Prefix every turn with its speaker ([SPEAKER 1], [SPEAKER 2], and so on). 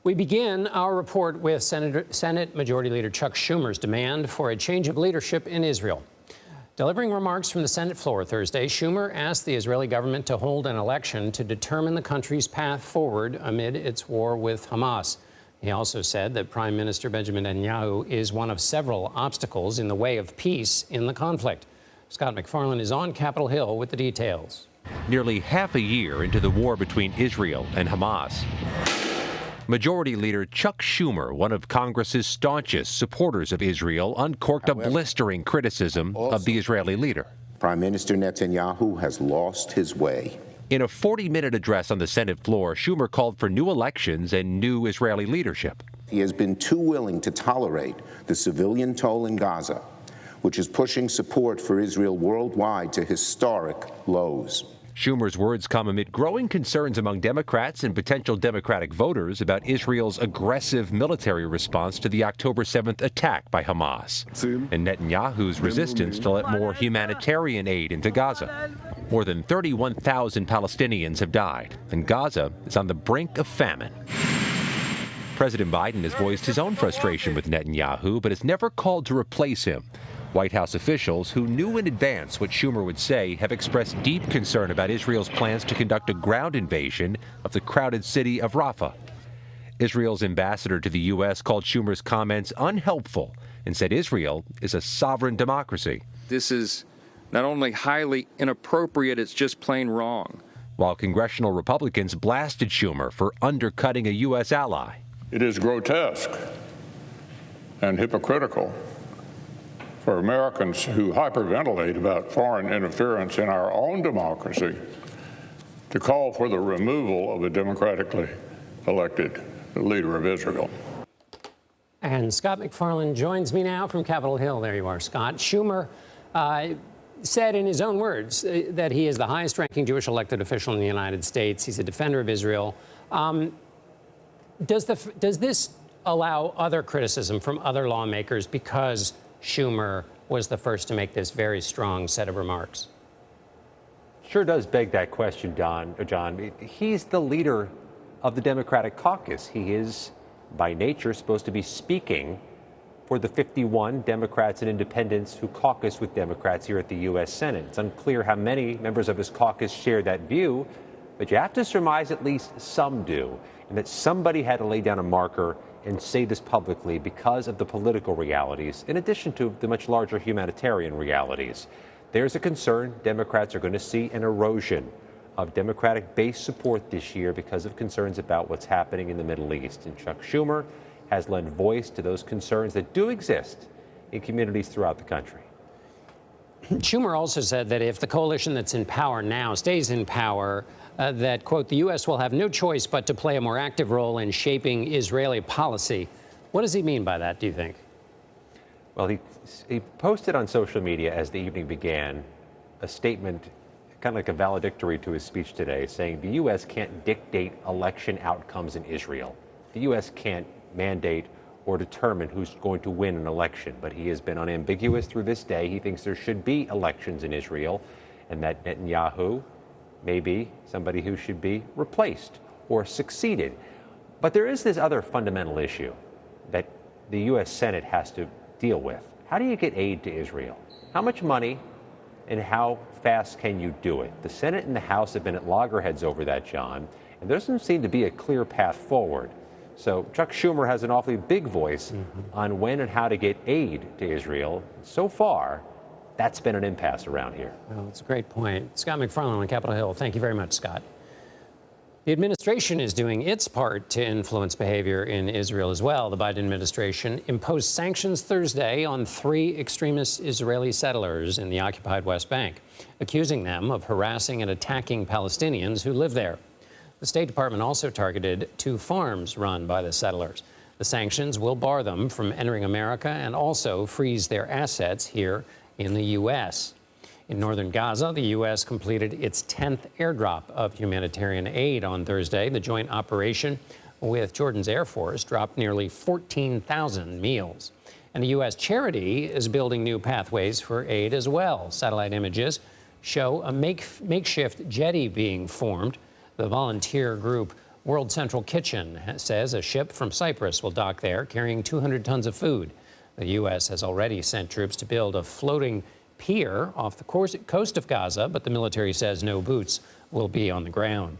[SPEAKER 1] We begin our report with Senate Majority Leader Chuck Schumer's demand for a change of leadership in Israel. Delivering remarks from the Senate floor Thursday, Schumer asked the Israeli government to hold an election to determine the country's path forward amid its war with Hamas. He also said that Prime Minister Benjamin Netanyahu is one of several obstacles in the way of peace in the conflict. Scott MacFarlane is on Capitol Hill with the details.
[SPEAKER 2] Nearly half a year into the war between Israel and Hamas, Majority Leader Chuck Schumer, one of Congress's staunchest supporters of Israel, uncorked a blistering criticism of the Israeli leader.
[SPEAKER 3] Prime Minister Netanyahu has lost his way.
[SPEAKER 2] In a 40-minute address on the Senate floor, Schumer called for new elections and new Israeli leadership.
[SPEAKER 3] He has been too willing to tolerate the civilian toll in Gaza, which is pushing support for Israel worldwide to historic lows.
[SPEAKER 2] Schumer's words come amid growing concerns among Democrats and potential Democratic voters about Israel's aggressive military response to the October 7th attack by Hamas and Netanyahu's resistance to let more humanitarian aid into Gaza. More than 31,000 Palestinians have died, and Gaza is on the brink of famine. President Biden has voiced his own frustration with Netanyahu, but has never called to replace him. White House officials who knew in advance what Schumer would say have expressed deep concern about Israel's plans to conduct a ground invasion of the crowded city of Rafah. Israel's ambassador to the U.S. called Schumer's comments unhelpful and said Israel is a sovereign democracy.
[SPEAKER 4] This is not only highly inappropriate, it's just plain wrong.
[SPEAKER 2] While congressional Republicans blasted Schumer for undercutting a U.S. ally.
[SPEAKER 5] It is grotesque and hypocritical for Americans who hyperventilate about foreign interference in our own democracy to call for the removal of a democratically elected leader of Israel.
[SPEAKER 1] And Scott MacFarlane joins me now from Capitol Hill. There you are, Scott. Schumer said in his own words that he is the highest-ranking Jewish elected official in the United States. He's a defender of Israel. Does this allow other criticism from other lawmakers because Schumer was the first to make this very strong set of remarks?
[SPEAKER 2] Sure does beg that question, John. He's the leader of the Democratic caucus. He is, by nature, supposed to be speaking for the 51 Democrats and independents who caucus with Democrats here at the U.S. Senate. It's unclear how many members of his caucus share that view, but you have to surmise at least some do, and that somebody had to lay down a marker and say this publicly because of the political realities, in addition to the much larger humanitarian realities. There's a concern Democrats are going to see an erosion of Democratic base support this year because of concerns about what's happening in the Middle East. And Chuck Schumer has lent voice to those concerns that do exist in communities throughout the country.
[SPEAKER 1] Schumer also said that if the coalition that's in power now stays in power, that, quote, the U.S. will have no choice but to play a more active role in shaping Israeli policy. What does he mean by that, do you think?
[SPEAKER 2] Well, he posted on social media as the evening began a statement, kind of like a valedictory to his speech today, saying the U.S. can't dictate election outcomes in Israel. The U.S. can't mandate or determine who's going to win an election. But he has been unambiguous through this day. He thinks there should be elections in Israel and that Netanyahu may be somebody who should be replaced or succeeded. But there is this other fundamental issue that the U.S. Senate has to deal with. How do you get aid to Israel? How much money and how fast can you do it? The Senate and the House have been at loggerheads over that, John, and there doesn't seem to be a clear path forward. So Chuck Schumer has an awfully big voice on when and how to get aid to Israel. So far, that's been an impasse around here.
[SPEAKER 1] Well, that's a great point. Scott MacFarlane on Capitol Hill. Thank you very much, Scott. The administration is doing its part to influence behavior in Israel as well. The Biden administration imposed sanctions Thursday on 3 extremist Israeli settlers in the occupied West Bank, accusing them of harassing and attacking Palestinians who live there. The State Department also targeted 2 farms run by the settlers. The sanctions will bar them from entering America and also freeze their assets here in the U.S. In northern Gaza, the U.S. completed its 10th airdrop of humanitarian aid on Thursday. The joint operation with Jordan's Air Force dropped nearly 14,000 meals. And the U.S. charity is building new pathways for aid as well. Satellite images show a makeshift jetty being formed. The volunteer group World Central Kitchen says a ship from Cyprus will dock there carrying 200 tons of food. The U.S. has already sent troops to build a floating pier off the coast of Gaza, but the military says no boots will be on the ground.